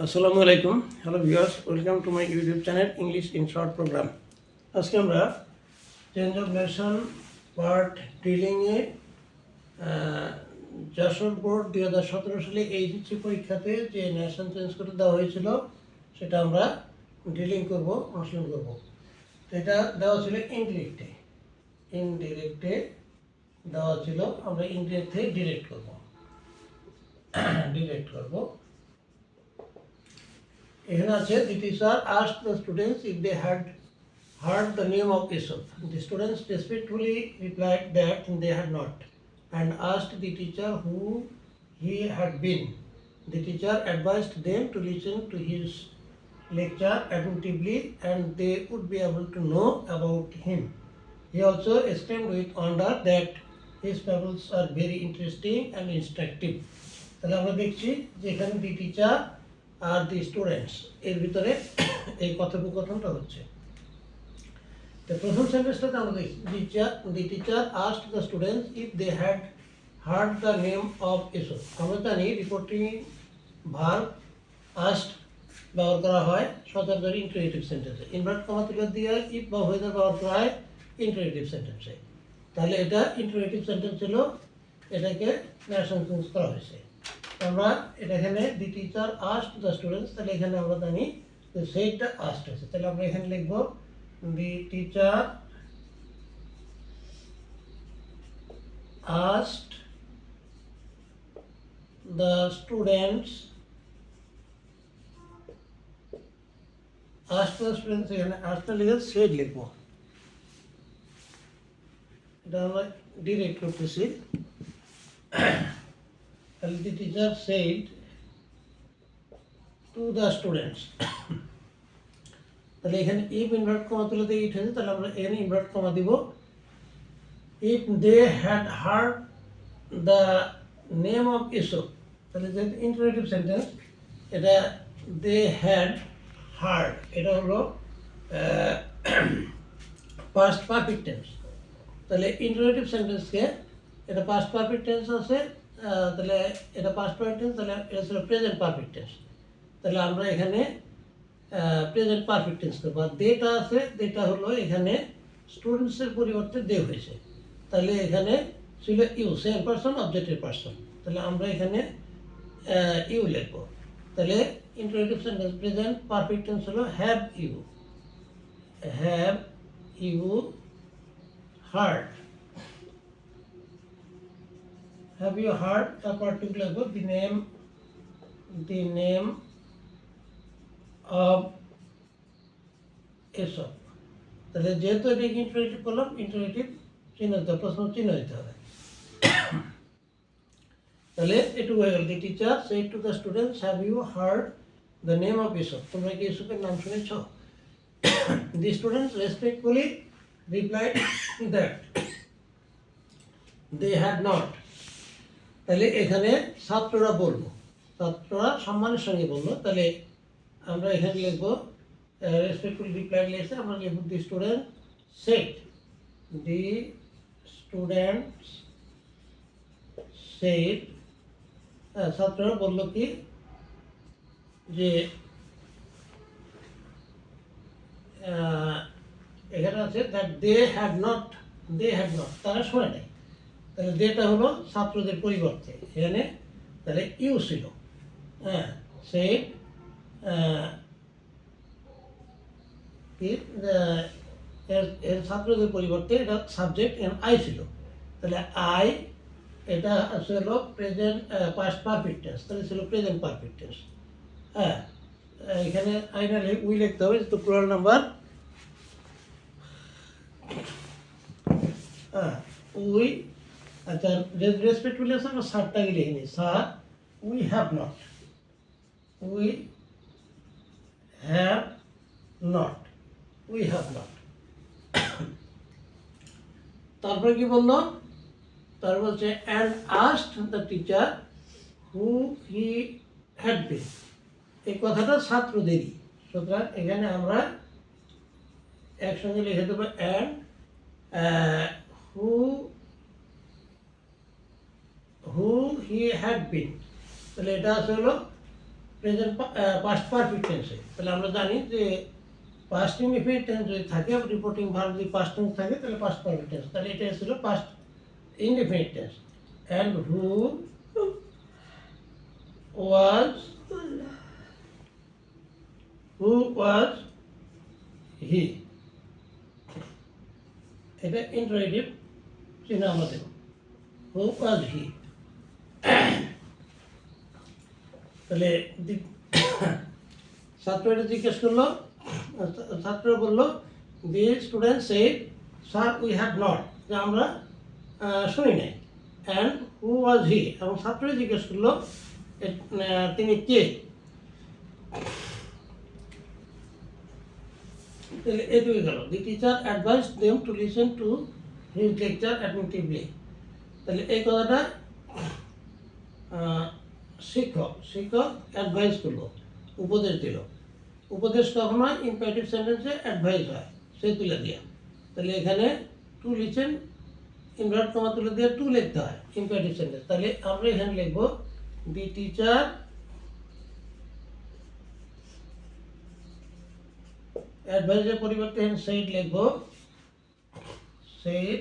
আসসালামু আলাইকুম, hello viewers, welcome to my YouTube channel English in short programme. আজকে আমরা চেঞ্জ অফ নেশন পার্ট ডিলিংয়ে যশোর বোর্ড 2017 সালে এইচএসসি পরীক্ষাতে যে নেশন চেঞ্জ করে দেওয়া হয়েছিল সেটা আমরা ডিলিং করব, অনুশীলন করব। এটা দেওয়া ছিল ইনডিরেক্টে দেওয়া ছিল, আমরা ইনডিরেক্ট থেকে ডিরেক্ট করব। এখানে আছে, the teacher asked the students if they had heard the name of Yusuf. The students respectfully replied that they had not, and asked the teacher who he had been. The teacher advised them to listen to his lecture attentively and they would be able to know about him. He also exclaimed with wonder that his fables are very interesting and instructive. তাহলে আমরা দেখছি যে এখানে the teacher আর the students এর ভিতরে এই কথোপকথনটা হচ্ছে। তো প্রথম সেন্টেন্সটাতে আমরা দেখি, the teacher asked the students if they had heard the name of Yusuf. আমরা জানি রিপোর্টিং ভার্ব আস্কড ব্যবহার করা হয় সচরাচর ইন্টারোগেটিভ সেন্টেন্সে, ইনভার্ট কমা তুলে দিয়ে ইফ বা ওয়েদার ব্যবহার করা হয় ইন্টারোগেটিভ সেন্টেন্সে। তাহলে এটা ইন্টারোগেটিভ সেন্টেন্স ছিল, এটাকে ন্যাশনাল চেঞ্জ করা হয়েছে। আমরা এটা এখানে দি টিচার আস্কড দ্য স্টুডেন্টস, তাহলে এখানে আমরা জানি যে সেইটা আস্কড হয়েছে, তাহলে আমরা এখানে লিখব দি টিচার আস্কড দ্য স্টুডেন্টস, এখানে আস্কড লিখে সেড লিখবো, এটা আমরা ডিরেক্ট করতেছি। তাহলে the teacher said to the students, তাহলে এখানে if ইনভার্ট কমা তুলে দিয়ে ইট হয়েছে, তাহলে আমরা এখানে ইনভার্ট কমা দিব। if they had heard the name of Yusuf, তাহলে যে ইন্টারোগেটিভ সেন্টেন্স, এটা they had heard, এটা হলো পাস্ট পারফেক্ট টেন্স। তাহলে ইন্টারোগেটিভ সেন্টেন্সকে এটা পাস্ট পারফেক্ট টেন্স আছে, তাহলে এটা পাস্ট পারফেক্ট টেন্স, তাহলে এটা ছিল প্রেজেন্ট পারফেক্ট টেন্স। তাহলে আমরা এখানে প্রেজেন্ট পারফেক্ট টেন্স করবো। আর দেটা আছে, দেটা হলো এখানে স্টুডেন্টসের পরিবর্তে দে হয়েছে, তাহলে এখানে ছিল ইউ, সেম পারসন অবজেক্টের পারসন, তাহলে আমরা এখানে ইউ লিখবো। তাহলে interrogative sentence present perfect tense হলো have you heard. Have you heard the particular book, the name of Yusuf? তাহলে যেহেতু এটাকে ইন্টারোগেটিভ করলাম, ইন্টারোগেটিভ চিহ্ন দিতে হবে, প্রশ্ন চিহ্ন দিতে হবে। তাহলে এটুকু হয়ে গেল, the teacher said to the students have you heard the name of Yusuf, তোমরা কি ইউসুফের নাম শুনেছ? The students respectfully replied that they had not. তাহলে এখানে ছাত্ররা বলবো, ছাত্ররা সম্মানের সঙ্গে বললো, তাহলে আমরা এখানে লিখবো রেসপেক্টফুল রিপ্লাই লিখে আমরা লিখব the student said, the students said, ছাত্ররা বললো কি যে এখানে আছে দ্যাট দে হ্যাড নট, তারা শোনে নাই। তাহলে যেটা হলো ছাত্রদের পরিবর্তে এখানে তাহলে ইউ ছিল, সেড এর ছাত্রদের পরিবর্তে এটা সাবজেক্ট আই ছিল, তাহলে আই এটা হলো প্রেজেন্ট পাস্ট পারফেক্ট টেন্স, তাহলে ছিল প্রেজেন্ট পারফেক্ট টেন্স। এখানে আই না উই লিখতে হবে, তো প্লুরাল নাম্বার উই। আচ্ছা, রেসপেক্টফুলি আছে, আমরা সারটাকে লিখে নিই, স্যার উই হ্যাভ নট, তারপরে কি বললো, তারপর বলছে and asked the teacher who he had been, এই কথাটা ছাত্রদেরই, সুতরাং এখানে আমরা একসঙ্গে লিখে দেবো and who he had been, তাহলে এটা আছে হলো প্রেজেন্ট পাস্ট পারফেক্ট টেন্সে। তাহলে আমরা জানি যে পাস্ট ইনডিফিনিট টেন্স যদি থাকে, রিপোর্টিং ভার্ব যদি পাস্ট টেন্স থাকে তাহলে পাস্ট পারফেক্ট টেন্স। তাহলে এটা ছিল past indefinite tense. And who was he? এটা ইন্টারেটিভ চিহ্ন আমরা দেব। Who was he? তাহলে ছাত্র এটা জিজ্ঞেস করলো, ছাত্র বললো the student said sir we have not, যে আমরা শুনি নাই। অ্যান্ড হু ওয়াজ হি, এবং ছাত্র জিজ্ঞেস করলো তিনি কে। তাহলে এটুকু গেল। The teacher advise them to listen to his lecture attentively. তাহলে এই কথাটা শিক্ষক অ্যাডভাইস করলো, উপদেশ দিল। উপদেশ কখন হয়? ইম্পারেটিভ সেন্টেন্সে অ্যাডভাইস হয়, সে তুলে দিয়া। তাহলে এখানে টু লিসেন ইনভার্ট কমা তুলে দিয়ে টু লিখতে হয় ইম্পারেটিভ সেন্টেন্স। তাহলে আমরা এখানে লিখবো দি টিচার অ্যাডভাইসের পরিবর্তে এখানে সেইড লিখবো, said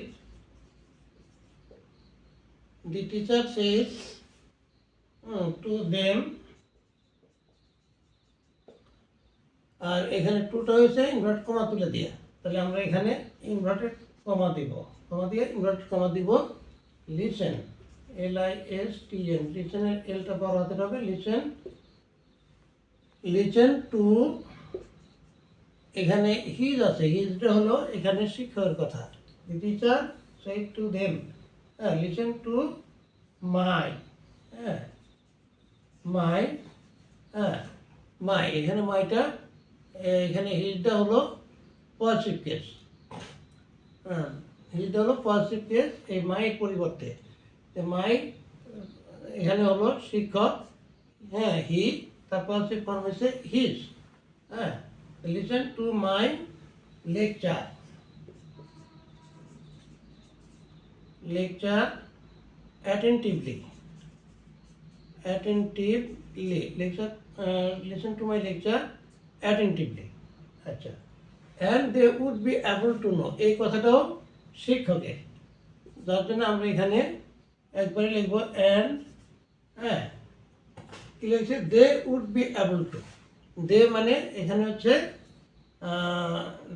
the teacher said to them. আর এখানে টুটা হয়েছে ইনভার্ট কমা তুলে দিয়ে। তাহলে আমরা এখানে ইনভার্টেড কমা দিব, কমা দিয়ে ইনভার্টেড কমা দিব লিসেন, LISTN, লিসেনের এলটা বড় হাতে হবে, লিসেন টু। এখানে হিজ আছে, হিজটা হলো এখানে শিক্ষকের কথা। The teacher said to them, listen to my, my এখানে মাইটা, এখানে হিজটা হলো পজিটিভ কেস, হিজটা হলো পজিটিভ কেস এই মাইয়ের পরিবর্তে। মাই এখানে হলো শিক্ষক, হি, তার পজিটিভ ফর্ম হচ্ছে his. Listen to my lecture attentively, lecture, listen to my lecture attentively. আচ্ছা, and they would be able to know, এই কথাটাও শিক্ষকের, যার জন্য আমরা এখানে একবারে লিখবো অ্যান্ড, কি লিখছে? They would be able to. They মানে এখানে হচ্ছে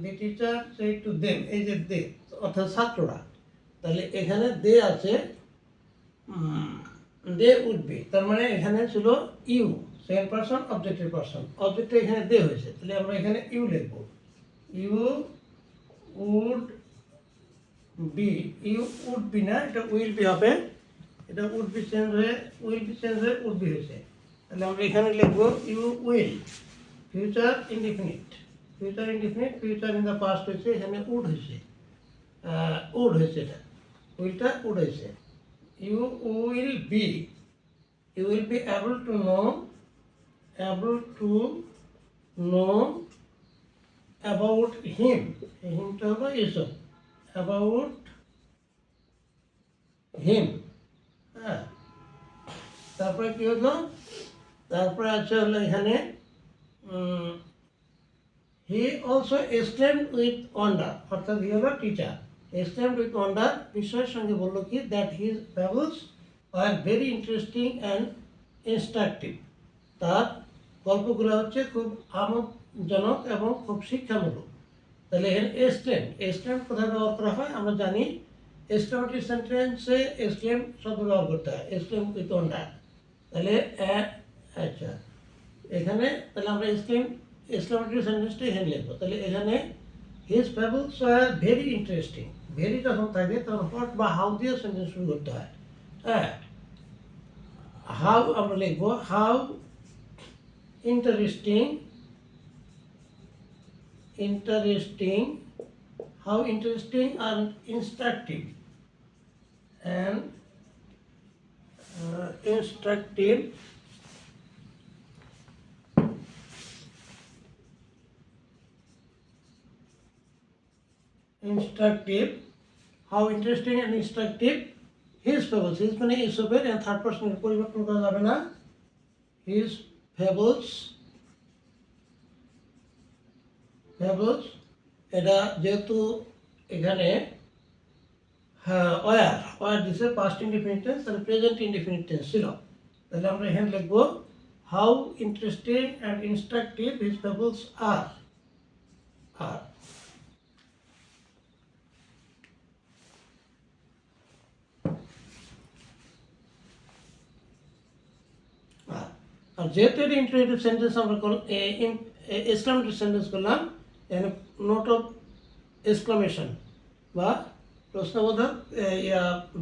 the teacher said to them, এই যে দে অর্থাৎ ছাত্ররা। তাহলে এখানে দে আছে, দে উড বি, তার মানে এখানে ছিল you, second person objective person, অবজেক্টটা এখানে দে হয়েছে। তাহলে আমরা এখানে ইউ লিখবো, you would be, you would be না, এটা উইল বি হবে, এটা উড বি চেঞ্জ হয়ে উইল বি চেঞ্জ হয়ে উড বি হয়েছে। তাহলে আমরা এখানে লিখবো you will, future indefinite, future in the past হয়েছে, এখানে উড হয়েছে, এটা উইলটা উড হয়েছে। You will be able to know about him, হিমটা হলো ইসব, অ্যাবাউট হিম। তারপরে কি হলো? তারপরে আছে হলো এখানে he also exclaimed with wonder, অর্থাৎ হি হলো টিচার, এক্সক্লেমড উইথ ওয়ান্ডার, বিস্ময়ের সঙ্গে বললো কি that his ফ্যাবলস are very interesting and instructive, তার গল্পগুলো হচ্ছে খুব আমোদজনক এবং খুব শিক্ষামূলক। তাহলে এখানে এক্সক্লেম কোথায় ব্যবহার করা হয়? আমরা জানি এক্সক্লেমেটরি সেন্টেন্সে এক্সক্লেম শব্দ ব্যবহার করতে হয়, এক্সক্লেম উইথ ওয়ান্ডার। তাহলে আচ্ছা, এখানে তাহলে আমরা এক্সক্লেমেটরি সেন্টেন্সটা এখানে লিখবো। তাহলে এখানে his ফ্যাবলস are very interesting, very যখন থাকে তখন হোয়াট বা হাউ দিয়ে সেন্টেন্স শুরু করতে হয়। হাউ আমরা লিখবো how interesting, how interesting and instructive, and instructive, how interesting and instructive his fables, his মানে ইসবের, and থার্ড পারসনের পরিবর্তন করা যাবে না, his fables এটা যেহেতু এখানে হ্যাঁ ওয়ার দিছে পাস্ট ইনডিফিনিট টেন্স তাহলে প্রেজেন্ট ইনডিফিনিট টেন্স ছিল, তাহলে আমরা এখানে লিখবো how interesting and instructive his fables আর আর আর যেহেতু এটা ইন্টারেটিভ সেন্টেন্স আমরা এক্সক্লামেটরি সেন্টেন্স করলাম, এখানে নোট অফ এক্সক্লামেশন বা প্রশ্নবোধক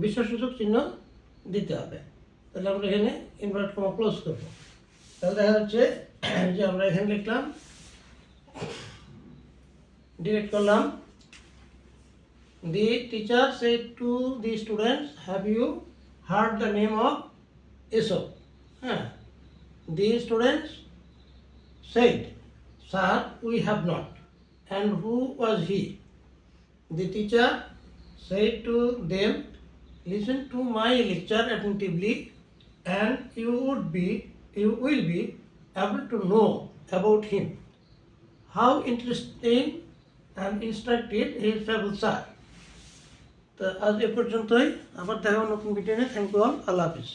বিশ্বসূচক চিহ্ন দিতে হবে। তাহলে আমরা এখানে ইনভার্ট কমা ক্লোজ করবো। তাহলে দেখা যাচ্ছে যে আমরা এখানে লিখলাম, ডিরেক্ট করলাম, the teacher said to the students have you heard the name of এসব। হ্যাঁ, the students said, sir, we have not. And who was he? The teacher said to them, listen to my lecture attentively and you will be able to know about him. How interesting and instructive his fables are. তো আজ এ পর্যন্তই, আবার দেখা হবে নতুন video নিয়ে। Thank you all, আল্লাহ হাফিজ।